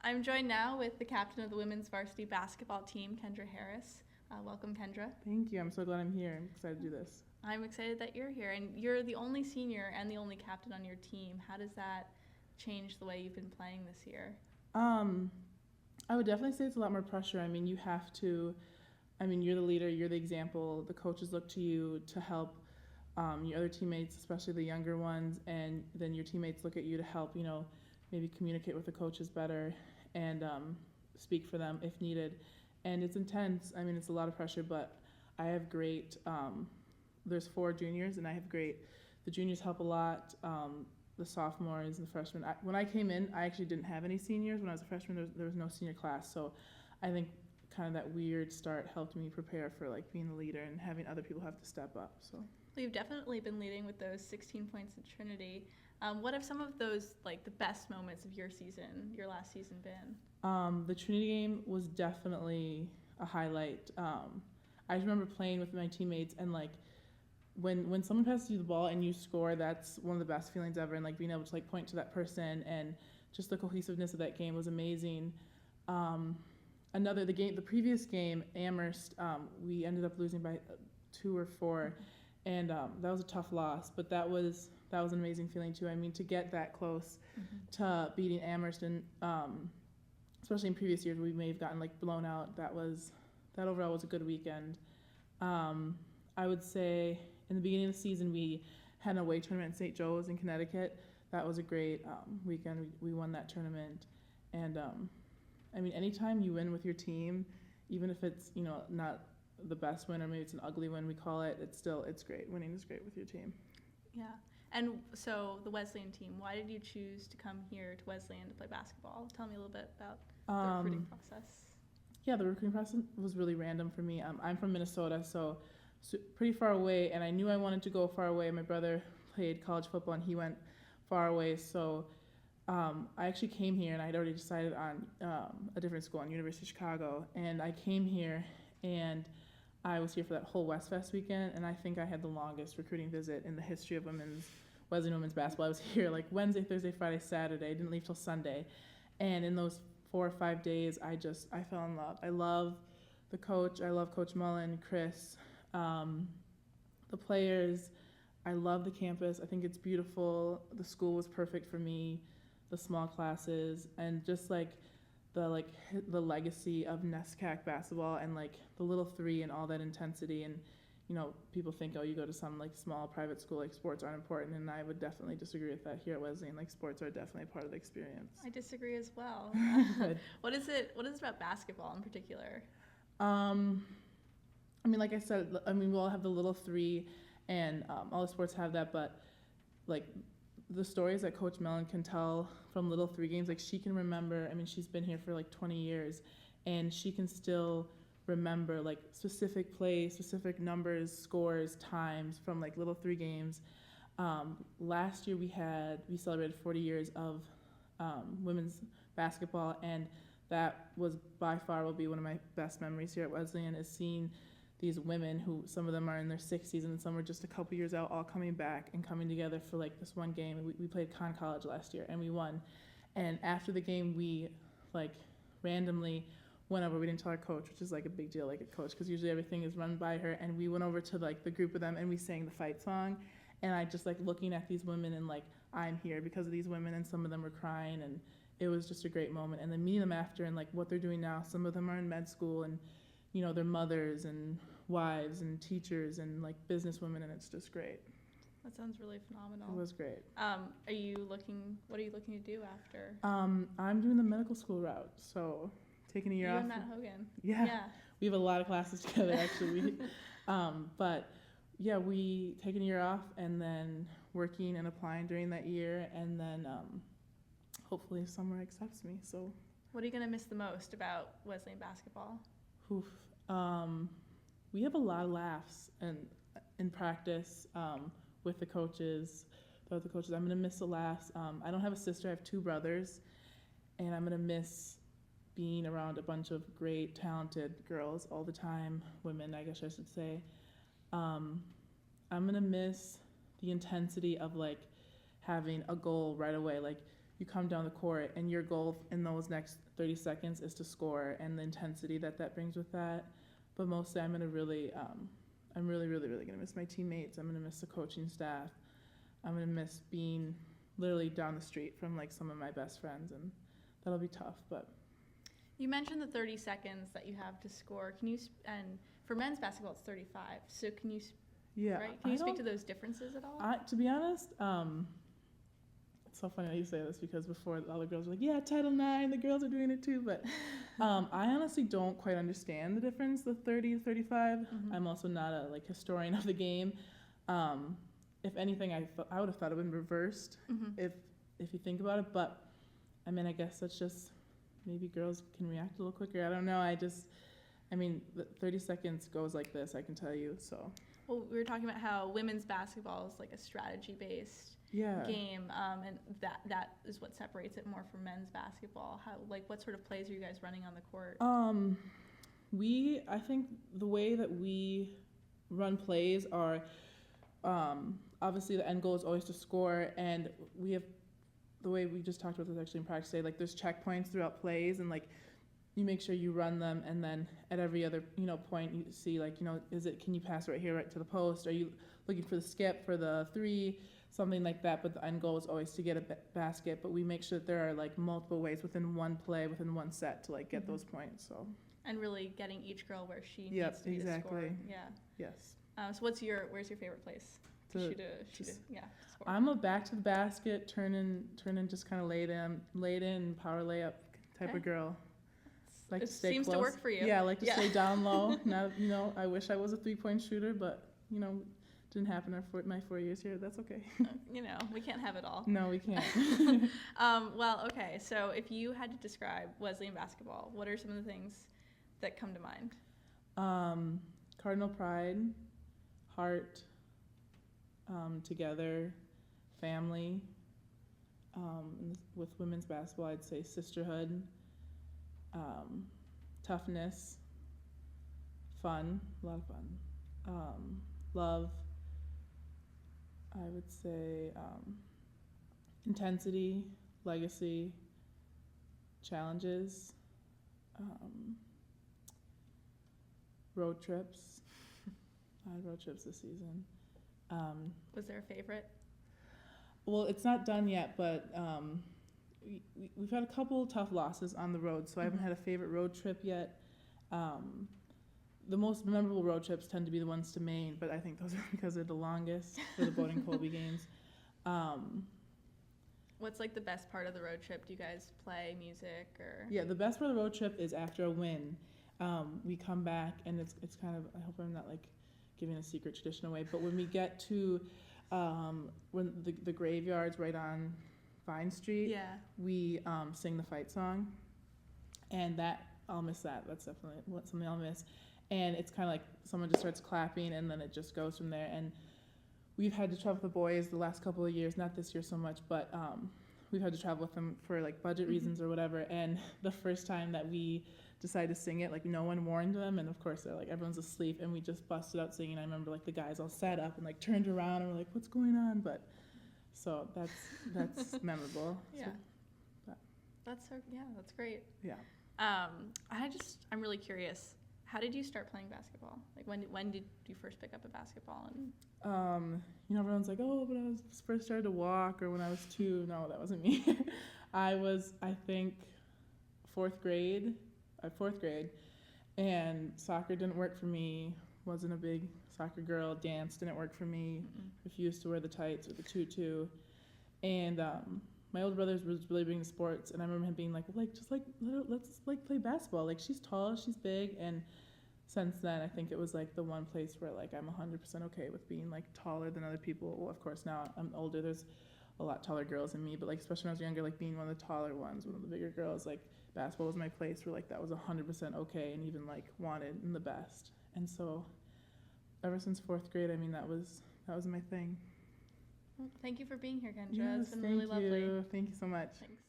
I'm joined now with the captain of the women's varsity basketball team, Kendra Harris. Welcome, Kendra. Thank you. I'm so glad I'm here. I'm excited to do this. I'm excited that you're here, and you're the only senior and the only captain on your team. How does that change the way you've been playing this year? I would definitely say it's a lot more pressure. I mean, you have to. I mean, you're the leader. You're the example. The coaches look to you to help your other teammates, especially the younger ones, and then your teammates look at you to help. Maybe communicate with the coaches better and speak for them if needed. And it's intense. I mean, it's a lot of pressure, but I have great. There's 4 juniors, and I have great. The juniors help a lot. The sophomores and the freshmen. When I came in, I actually didn't have any seniors. When I was a freshman, there was no senior class. So I think kind of that weird start helped me prepare for like being the leader and having other people have to step up. So. Well, you've definitely been leading with those 16 points at Trinity. What have some of those, like the best moments of your last season been? The Trinity game was definitely a highlight. I just remember playing with my teammates and like when someone passes you the ball and you score, that's one of the best feelings ever. And like being able to like point to that person and just the cohesiveness of that game was amazing. The previous game, Amherst, we ended up losing by 2 or 4, and that was a tough loss. But that was an amazing feeling too. I mean, to get that close to beating Amherst, and especially in previous years we may have gotten like blown out. That overall was a good weekend. I would say in the beginning of the season we had an away tournament in St. Joe's in Connecticut. That was a great weekend. We won that tournament, and I mean, anytime you win with your team, even if it's not the best win or maybe it's an ugly win, we call it. It's great. Winning is great with your team. Yeah. And so the Wesleyan team, why did you choose to come here to Wesleyan to play basketball? Tell me a little bit about the recruiting process. Yeah, the recruiting process was really random for me. I'm from Minnesota, so pretty far away, and I knew I wanted to go far away. My brother played college football, and he went far away, so I actually came here, and I had already decided on a different school, on University of Chicago, and I came here, and I was here for that whole West Fest weekend, and I think I had the longest recruiting visit in the history of Wesleyan women's basketball. I was here like Wednesday, Thursday, Friday, Saturday. I didn't leave till Sunday, and in those 4 or 5 days, I fell in love. I love the coach. I love Coach Mullen, Chris, the players. I love the campus. I think it's beautiful. The school was perfect for me. The small classes and just like the legacy of NESCAC basketball and like the little 3 and all that intensity. And people think, oh, you go to some like small private school, like sports aren't important, and I would definitely disagree with that. Here at Wesleyan, like sports are definitely a part of the experience. I disagree as well. What is it about basketball in particular? I mean, like I said, we all have the little 3, and all the sports have that, but like the stories that Coach Mellon can tell from little 3 games, like she can remember. I mean, she's been here for like 20 years, and she can still remember like specific plays, specific numbers, scores, times from like little 3 games. Last year we celebrated 40 years of women's basketball, and that was by far will be one of my best memories here at Wesleyan, is seeing these women who some of them are in their 60s and some are just a couple years out, all coming back and coming together for like this one game. And we played Conn College last year and we won. And after the game, we like randomly went over. We didn't tell our coach, which is like a big deal, like a coach, because usually everything is run by her. And we went over to like the group of them and we sang the fight song. And I just like looking at these women and like, I'm here because of these women, and some of them were crying, and it was just a great moment. And then meeting them after and like what they're doing now. Some of them are in med school, and they're mothers and wives and teachers and like businesswomen, and it's just great. That sounds really phenomenal. It was great. What are you looking to do after? I'm doing the medical school route, so taking a year off. You and Matt Hogan. Yeah. We have a lot of classes together actually. But yeah, we taking a year off and then working and applying during that year, and then hopefully somewhere accepts me. So what are you going to miss the most about Wesleyan basketball? Oof. We have a lot of laughs and in practice with the coaches. I'm going to miss the laughs. I don't have a sister. I have 2 brothers, and I'm going to miss being around a bunch of great, talented girls all the time, women, I guess I should say. I'm going to miss the intensity of like having a goal right away. Like you come down the court and your goal in those next 30 seconds is to score, and the intensity that brings with that. But mostly I'm really, really gonna miss my teammates. I'm gonna miss the coaching staff. I'm gonna miss being literally down the street from like some of my best friends, and that'll be tough. But you mentioned the 30 seconds that you have to score. Can you and for men's basketball it's 35. So can you right? Can you speak to those differences at all? To be honest, it's so funny that you say this, because before all the girls were like, yeah, Title IX, the girls are doing it too. But I honestly don't quite understand the difference, the 30 to 35. Mm-hmm. I'm also not a historian of the game. If anything, I would have thought it would have been reversed if you think about it. But I mean, I guess that's just maybe girls can react a little quicker. I don't know. The 30 seconds goes like this, I can tell you. So. Well, we were talking about how women's basketball is like a strategy-based game, and that is what separates it more from men's basketball. How, what sort of plays are you guys running on the court? I think the way that we run plays are, obviously the end goal is always to score, and we have, the way we just talked about this actually in practice today, there's checkpoints throughout plays, and you make sure you run them, and then at every other point you see can you pass right here right to the post? Are you looking for the skip for the three, something like that? But the end goal is always to get a basket. But we make sure that there are multiple ways within one play, within one set to get those points. So. And really getting each girl where she needs to be to score. Yeah. Yes. So where's your favorite place to shoot to score? I'm a back to the basket, turn in, just kind of laid in, power layup type of girl. It seems close. To work for you. Yeah, I like to stay down low. Now, I wish I was a 3-point shooter, but, didn't happen my 4 years here. That's okay. We can't have it all. No, we can't. Well, okay. So if you had to describe Wesleyan basketball, what are some of the things that come to mind? Cardinal pride, heart, together, family. With women's basketball, I'd say sisterhood. Toughness, fun, a lot of fun, love, I would say, intensity, legacy, challenges, road trips. I had road trips this season. Was there a favorite? Well, it's not done yet, but we've had a couple tough losses on the road, so I haven't had a favorite road trip yet. The most memorable road trips tend to be the ones to Maine, but I think those are because they're the longest for the Bowdoin Colby games. What's the best part of the road trip? Do you guys play music or? Yeah, the best part of the road trip is after a win. We come back, and it's kind of, I hope I'm not giving a secret tradition away, but when we get to when the graveyard's right on Vine Street, we sing the fight song, and I'll miss that. That's definitely something I'll miss. And it's kind of someone just starts clapping, and then it just goes from there. And we've had to travel with the boys the last couple of years, not this year so much, but we've had to travel with them for budget reasons or whatever. And the first time that we decided to sing it, no one warned them, and of course they're everyone's asleep, and we just busted out singing. I remember the guys all sat up and turned around and were what's going on? But so that's memorable. Yeah. That's great. Yeah. I'm really curious. How did you start playing basketball? When did you first pick up a basketball? And everyone's oh, but I was first started to walk, or when I was 2. No, that wasn't me. I was, I think, fourth grade, and soccer didn't work for me. Wasn't a big soccer girl. Dance didn't work for me. Refused to wear the tights or the tutu. And my older brother was really big into sports, and I remember him being let's play basketball. She's tall, she's big, and since then I think it was the one place where I'm 100% okay with being taller than other people. Well, of course now I'm older, there's a lot taller girls than me, but especially when I was younger, being one of the taller ones, one of the bigger girls, basketball was my place where that was 100% okay, and even wanted and the best. And so ever since fourth grade, that was my thing. Well, thank you for being here, Kendra. Yes, it's been really lovely. Thank you so much. Thanks.